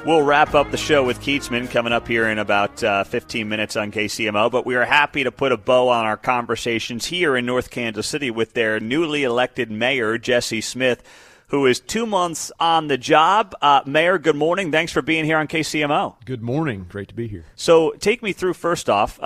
We'll wrap up the show with Keatsman coming up here in about 15 minutes on KCMO, but we are happy to put a bow on our conversations here in North Kansas City with their newly elected mayor, Jesse Smith, who is 2 months on the job. Mayor, good morning. Thanks for being here on KCMO. Good morning. Great to be here. So take me through, first off,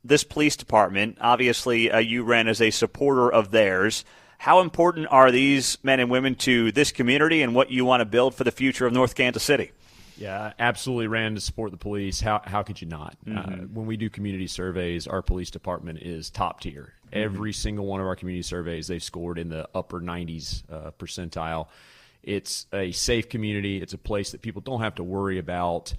this police department. Obviously, you ran as a supporter of theirs. How important are these men and women to this community and what you want to build for the future of North Kansas City? Yeah, absolutely ran to support the police. How could you not? When we do community surveys, our police department is top tier. Every single one of our community surveys, they've scored in the upper 90s percentile. It's a safe community. It's a place that people don't have to worry about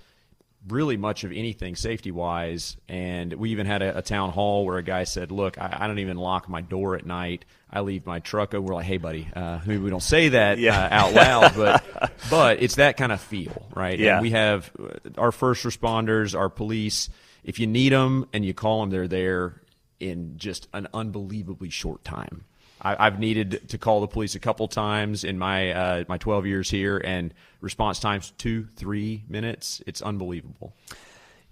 really much of anything safety-wise. And we even had a town hall where a guy said, look, I don't even lock my door at night. I leave my truck open. We're like, hey, buddy, maybe we don't say that out loud, but it's that kind of feel, right? Yeah. And we have our first responders, our police. If you need them and you call them, they're there in just an unbelievably short time. I've needed to call the police a couple times in my 12 years here, and response times 2-3 minutes. It's unbelievable.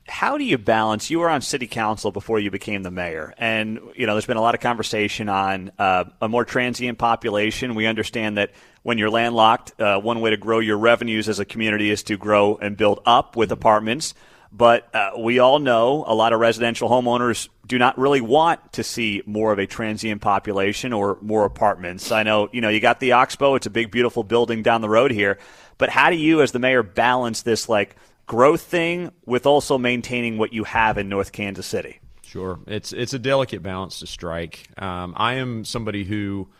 How do you balance? You were on city council before you became the mayor, and there's been a lot of conversation on a more transient population. We understand that when you're landlocked, one way to grow your revenues as a community is to grow and build up with apartments. But we all know a lot of residential homeowners do not really want to see more of a transient population or more apartments. I know, you got the Oxbow. It's a big, beautiful building down the road here. But how do you, as the mayor, balance this growth thing with also maintaining what you have in North Kansas City? Sure. It's a delicate balance to strike. I am somebody who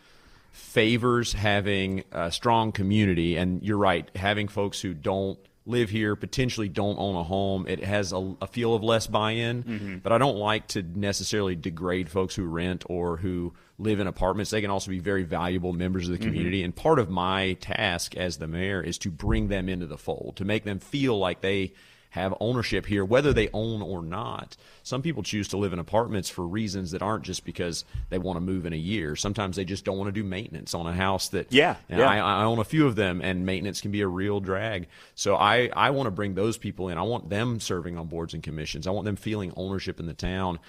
favors having a strong community. And you're right, having folks who don't live here, potentially don't own a home, it has a feel of less buy-in. But I don't like to necessarily degrade folks who rent or who live in apartments. They can also be very valuable members of the community. And part of my task as the mayor is to bring them into the fold, to make them feel like they have ownership here, whether they own or not. Some people choose to live in apartments for reasons that aren't just because they want to move in a year. Sometimes they just don't want to do maintenance on a house that I own a few of them, and maintenance can be a real drag. So I want to bring those people in. I want them serving on boards and commissions. I want them feeling ownership in the town.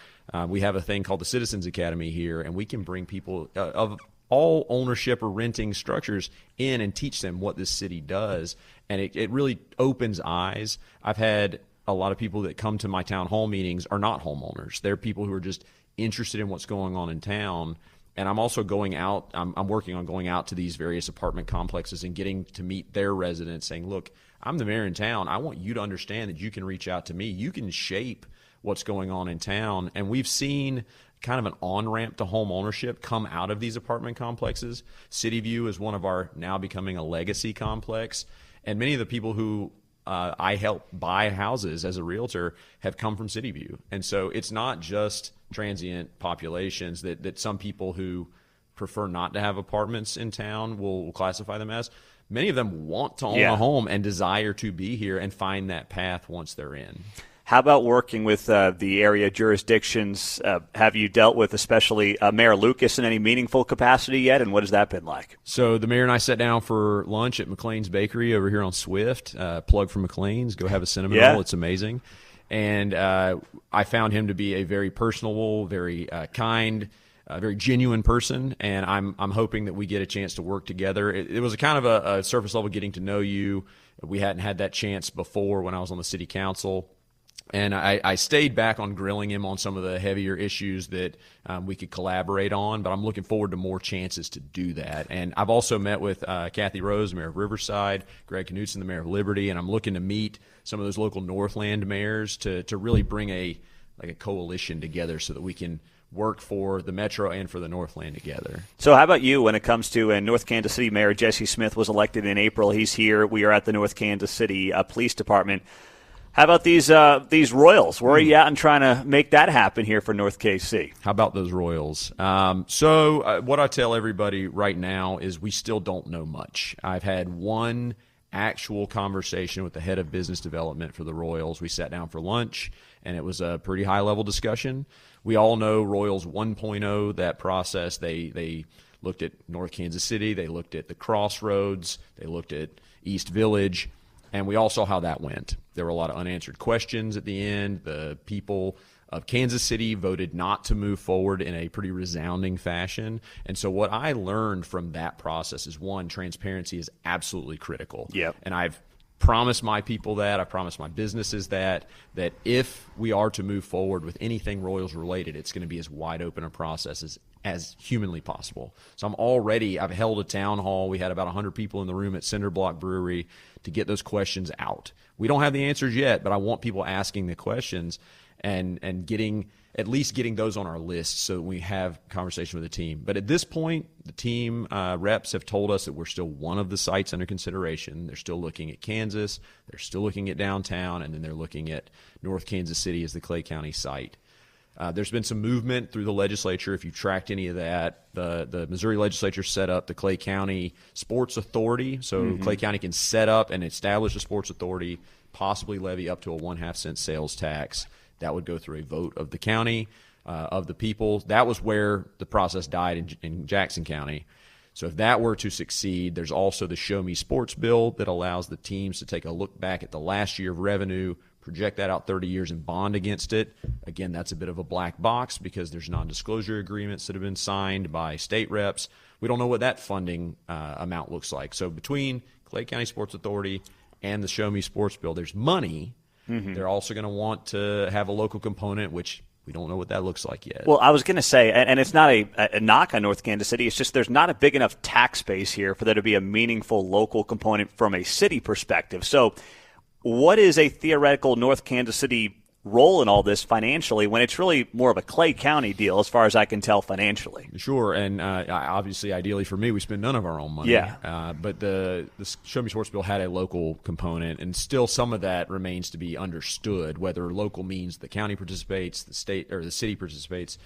We have a thing called the Citizens Academy here, and we can bring people of all ownership or renting structures in and teach them what this city does. And it really opens eyes. I've had a lot of people that come to my town hall meetings are not homeowners. They're people who are just interested in what's going on in town. And I'm also going out, I'm working on going out to these various apartment complexes and getting to meet their residents saying, look, I'm the mayor in town. I want you to understand that you can reach out to me. You can shape what's going on in town. And we've seen kind of an on-ramp to home ownership come out of these apartment complexes. CityView is one of our now becoming a legacy complex. And many of the people who I help buy houses as a realtor have come from CityView. And so it's not just transient populations that some people who prefer not to have apartments in town will classify them as. Many of them want to own a home and desire to be here and find that path once they're in. How about working with the area jurisdictions? Have you dealt with especially Mayor Lucas in any meaningful capacity yet, and what has that been like? So the mayor and I sat down for lunch at McLean's Bakery over here on Swift. Plug for McLean's. Go have a cinnamon roll. It's amazing. And I found him to be a very personable, very kind, very genuine person, and I'm hoping that we get a chance to work together. It was a kind of a surface level getting to know you. We hadn't had that chance before when I was on the city council. And I stayed back on grilling him on some of the heavier issues that we could collaborate on, but I'm looking forward to more chances to do that. And I've also met with Kathy Rose, Mayor of Riverside, Greg Knutson, the Mayor of Liberty, and I'm looking to meet some of those local Northland mayors to really bring a coalition together so that we can work for the Metro and for the Northland together. So how about you when it comes to North Kansas City? Mayor Jesse Smith was elected in April. He's here. We are at the North Kansas City Police Department. How about these Royals? Where are you at in trying to make that happen here for North KC? How about those Royals? So what I tell everybody right now is we still don't know much. I've had one actual conversation with the head of business development for the Royals. We sat down for lunch, and it was a pretty high-level discussion. We all know Royals 1.0, that process. They looked at North Kansas City. They looked at the Crossroads. They looked at East Village. And we all saw how that went. There were a lot of unanswered questions at the end. The people of Kansas City voted not to move forward in a pretty resounding fashion. And so what I learned from that process is, one, transparency is absolutely critical. Yep. And I've promised my people that, I promised my businesses that if we are to move forward with anything Royals related, it's going to be as wide open a process as humanly possible. So I've held a town hall. We had about 100 people in the room at Cinder Block Brewery to get those questions out. We don't have the answers yet, but I want people asking the questions and getting those on our list so that we have conversation with the team. But at this point, the team reps have told us that we're still one of the sites under consideration. They're still looking at Kansas. They're still looking at downtown, and then they're looking at North Kansas City as the Clay County site. There's been some movement through the legislature. If you've tracked any of that, the Missouri legislature set up the Clay County Sports Authority. So Clay County can set up and establish a sports authority, possibly levy up to a 1/2 cent sales tax. That would go through a vote of the county, of the people. That was where the process died in Jackson County. So if that were to succeed, there's also the Show Me Sports bill that allows the teams to take a look back at the last year of revenue, project that out 30 years and bond against it. Again, that's a bit of a black box because there's non-disclosure agreements that have been signed by state reps. We don't know what that funding amount looks like. So between Clay County Sports Authority and the Show Me Sports bill, there's money. They're also going to want to have a local component, which we don't know what that looks like yet. Well, I was going to say, and it's not a knock on North Kansas City, it's just there's not a big enough tax base here for there to be a meaningful local component from a city perspective. So what is a theoretical North Kansas City role in all this financially when it's really more of a Clay County deal as far as I can tell financially? Sure, and obviously, ideally for me, we spend none of our own money. Yeah. But the Show Me Sports bill had a local component, and still some of that remains to be understood, whether local means the county participates, the state or the city participates.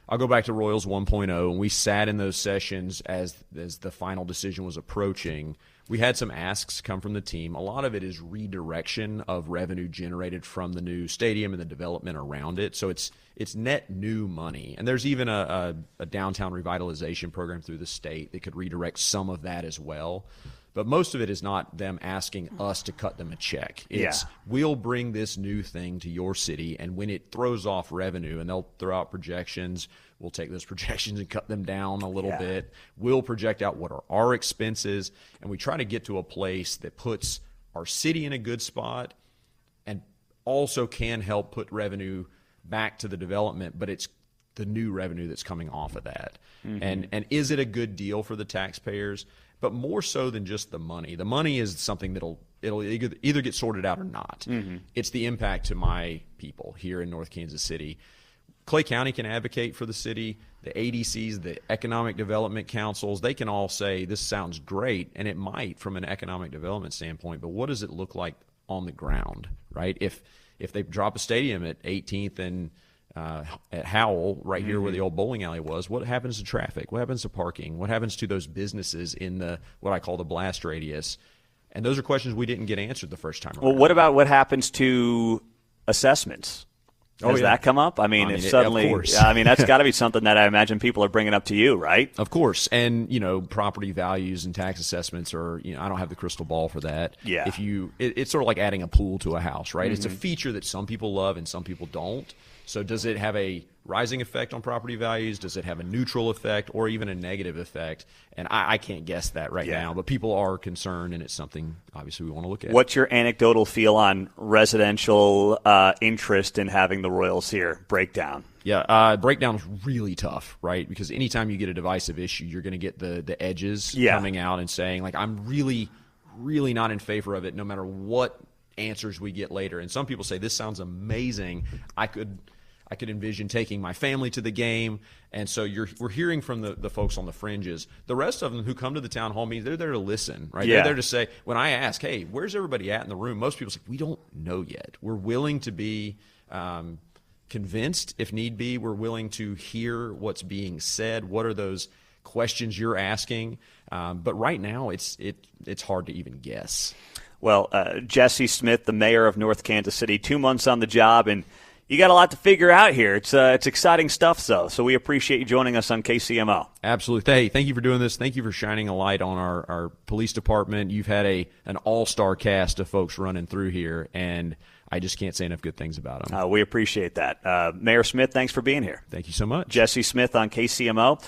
I'll go back to Royals 1.0, and we sat in those sessions as the final decision was approaching. We had some asks come from the team. A lot of it is redirection of revenue generated from the new stadium and the development around it. So it's net new money. And there's even a downtown revitalization program through the state that could redirect some of that as well. But most of it is not them asking us to cut them a check. It's we'll bring this new thing to your city, and when it throws off revenue, and they'll throw out projections, we'll take those projections and cut them down a little bit. We'll project out what are our expenses, and we try to get to a place that puts our city in a good spot and also can help put revenue back to the development, but it's the new revenue that's coming off of that. And is it a good deal for the taxpayers? But more so than just the money. The money is something it'll either get sorted out or not. It's the impact to my people here in North Kansas City. Clay County can advocate for the city. The ADCs, the Economic Development Councils, they can all say this sounds great, and it might from an economic development standpoint, but what does it look like on the ground, right? If they drop a stadium at 18th and at Howell, right here where the old bowling alley was, what happens to traffic? What happens to parking? What happens to those businesses in what I call the blast radius? And those are questions we didn't get answered the first time around. Well, what about what happens to assessments? Does that come up? I mean, if suddenly, of course. I mean, that's got to be something that I imagine people are bringing up to you, right? Of course. And, property values and tax assessments are, I don't have the crystal ball for that. Yeah. It's sort of like adding a pool to a house, right? It's a feature that some people love and some people don't. So does it have a rising effect on property values? Does it have a neutral effect or even a negative effect? And I can't guess that right now, but people are concerned, and it's something obviously we want to look at. What's your anecdotal feel on residential interest in having the Royals here? Breakdown. Yeah, breakdown is really tough, right? Because anytime you get a divisive issue, you're going to get the edges coming out and saying, like, I'm really, really not in favor of it no matter what answers we get later. And some people say, this sounds amazing. I could envision taking my family to the game. And so we're hearing from the folks on the fringes. The rest of them who come to the town hall meetings, they're there to listen, right? Yeah. They're there to say, when I ask, hey, where's everybody at in the room? Most people say, we don't know yet. We're willing to be convinced if need be. We're willing to hear what's being said. What are those questions you're asking? But right now, it's hard to even guess. Well, Jesse Smith, the mayor of North Kansas City, 2 months on the job, and You got a lot to figure out here. It's exciting stuff, though. So we appreciate you joining us on KCMO. Absolutely. Hey, thank you for doing this. Thank you for shining a light on our police department. You've had an all-star cast of folks running through here, and I just can't say enough good things about them. We appreciate that. Mayor Smith, thanks for being here. Thank you so much. Jesse Smith on KCMO.